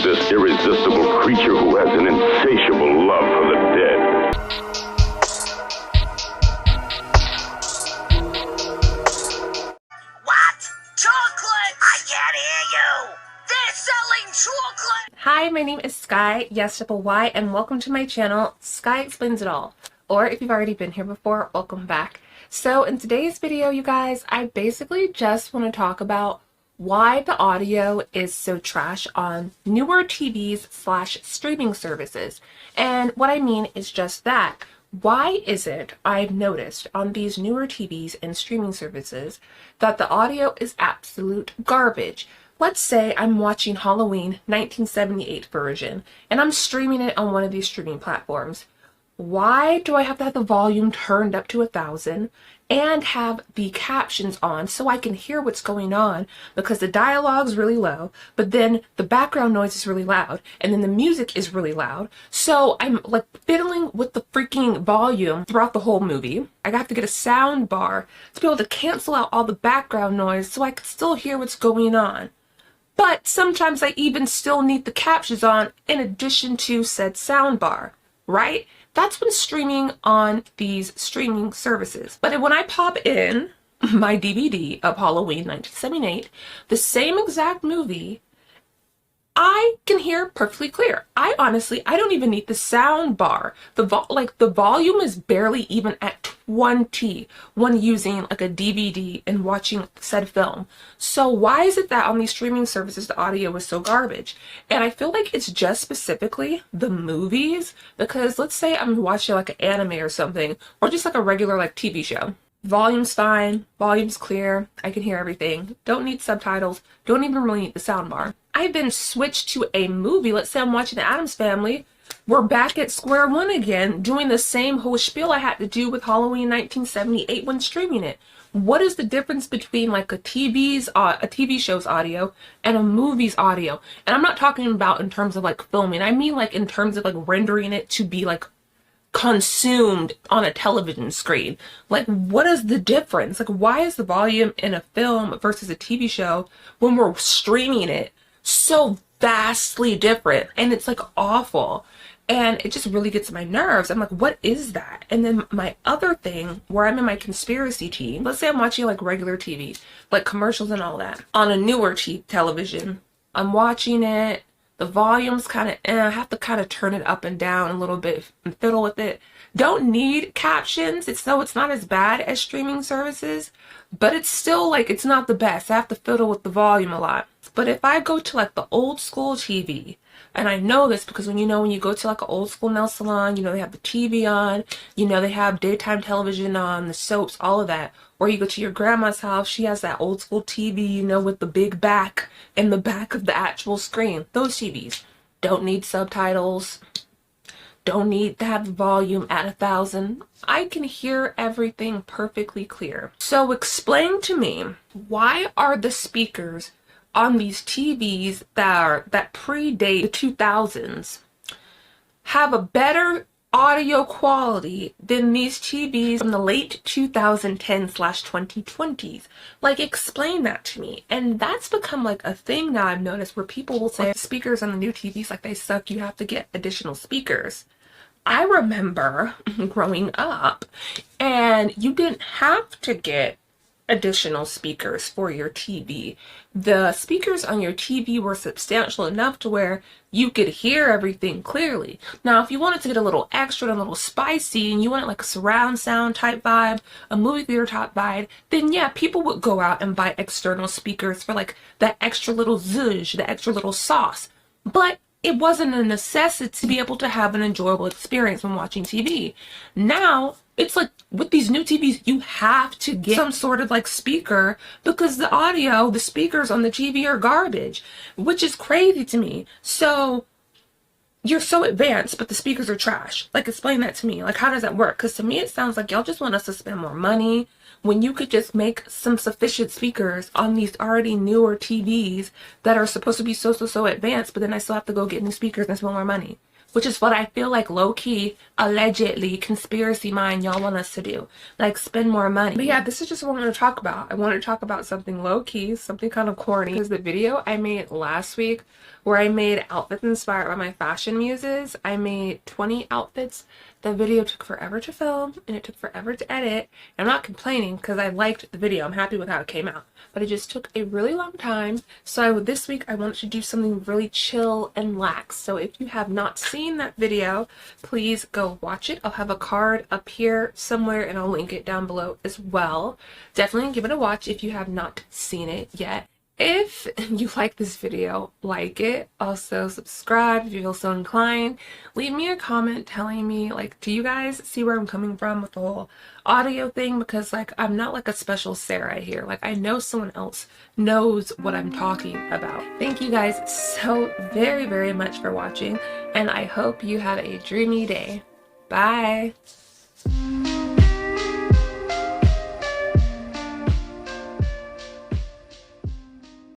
this irresistible creature who has an insatiable love for the dead. What? Chocolate! I can't hear you! They're selling chocolate! Hi, my name is Sky, yes, triple Y, and welcome to my channel, Sky Explains It All. Or if you've already been here before, welcome back. So in today's video, you guys, I basically just want to talk about why the audio is so trash on newer TVs / streaming services. And what I mean is just that. Why is it I've noticed on these newer TVs and streaming services that the audio is absolute garbage? Let's say I'm watching Halloween 1978 version and I'm streaming it on one of these streaming platforms. Why do I have to have the volume turned up to 1,000 and have the captions on so I can hear what's going on, because the dialogue's really low, but then the background noise is really loud, and then the music is really loud. So I'm like fiddling with the freaking volume throughout the whole movie. I have to get a sound bar to be able to cancel out all the background noise so I can still hear what's going on. But sometimes I even still need the captions on in addition to said sound bar, right? That's when streaming on these streaming services. But when I pop in my DVD of Halloween 1978, the same exact movie, I can hear perfectly clear. I don't even need the sound bar. The volume is barely even at 20 when using like a DVD and watching said film. So why is it that on these streaming services the audio is so garbage? And I feel like it's just specifically the movies, because let's say I'm watching like an anime or something, or just like a regular like TV show. Volume's fine, volume's clear, I can hear everything, don't need subtitles, don't even really need the soundbar. I then switch to a movie, let's say I'm watching The Addams Family, we're back at square one again, doing the same whole spiel I had to do with Halloween 1978 when streaming it. What is the difference between like a TV show's audio and a movie's audio? And I'm not talking about in terms of like filming, I mean like in terms of like rendering it to be like consumed on a television screen. Like, what is the difference? Like, why is the volume in a film versus a TV show when we're streaming it so vastly different? And it's like awful, and it just really gets my nerves. I'm like, what is that? And then my other thing where I'm in my conspiracy team, let's say I'm watching like regular TV, like commercials and all that on a newer television, I'm watching it, the volume's kind of, I have to kind of turn it up and down a little bit and fiddle with it. Don't need captions. It's not as bad as streaming services, but it's still like, it's not the best. I have to fiddle with the volume a lot. But if I go to like the old school TV, and I know this because when you go to like an old school nail salon, they have the TV on, they have daytime television on, the soaps, all of that. Or you go to your grandma's house, she has that old school TV, with the big back and the back of the actual screen. Those TVs don't need subtitles, don't need to have the volume at 1,000. I can hear everything perfectly clear. So explain to me, why are the speakers on these TVs that predate the 2000s have a better audio quality than these TVs from the late 2010s/2020s? Like, explain that to me. And that's become like a thing now I've noticed, where people will say speakers on the new TVs, like, they suck, you have to get additional speakers. I remember growing up and you didn't have to get additional speakers for your TV. The speakers on your TV were substantial enough to where you could hear everything clearly. Now, if you wanted to get a little extra and a little spicy and you wanted like a surround sound type vibe, a movie theater type vibe, then yeah, people would go out and buy external speakers for like that extra little zhuzh, the extra little sauce. But it wasn't a necessity to be able to have an enjoyable experience when watching TV. Now, it's like with these new TVs, you have to get some sort of like speaker because the speakers on the TV are garbage, which is crazy to me. So you're so advanced, but the speakers are trash. Like, explain that to me. Like, how does that work? Because to me, it sounds like y'all just want us to spend more money when you could just make some sufficient speakers on these already newer TVs that are supposed to be so advanced, but then I still have to go get new speakers and spend more money. which is what I feel like low-key, allegedly, conspiracy mind y'all want us to do. Like, spend more money. But yeah, this is just what I want to talk about. I want to talk about something low-key, something kind of corny. Because the video I made last week where I made outfits inspired by my fashion muses, I made 20 outfits. The video took forever to film and it took forever to edit. I'm not complaining because I liked the video. I'm happy with how it came out. But it just took a really long time. So this week I wanted to do something really chill and lax. So if you have not seen that video, please go watch it. I'll have a card up here somewhere and I'll link it down below as well. Definitely give it a watch if you have not seen it yet. If you like this video, like it. Also subscribe if you feel so inclined. Leave me a comment telling me, like, do you guys see where I'm coming from with the whole audio thing? Because, like, I'm not like a special Sarah here. Like, I know someone else knows what I'm talking about. Thank you guys so very, very much for watching, and I hope you have a dreamy day. Bye!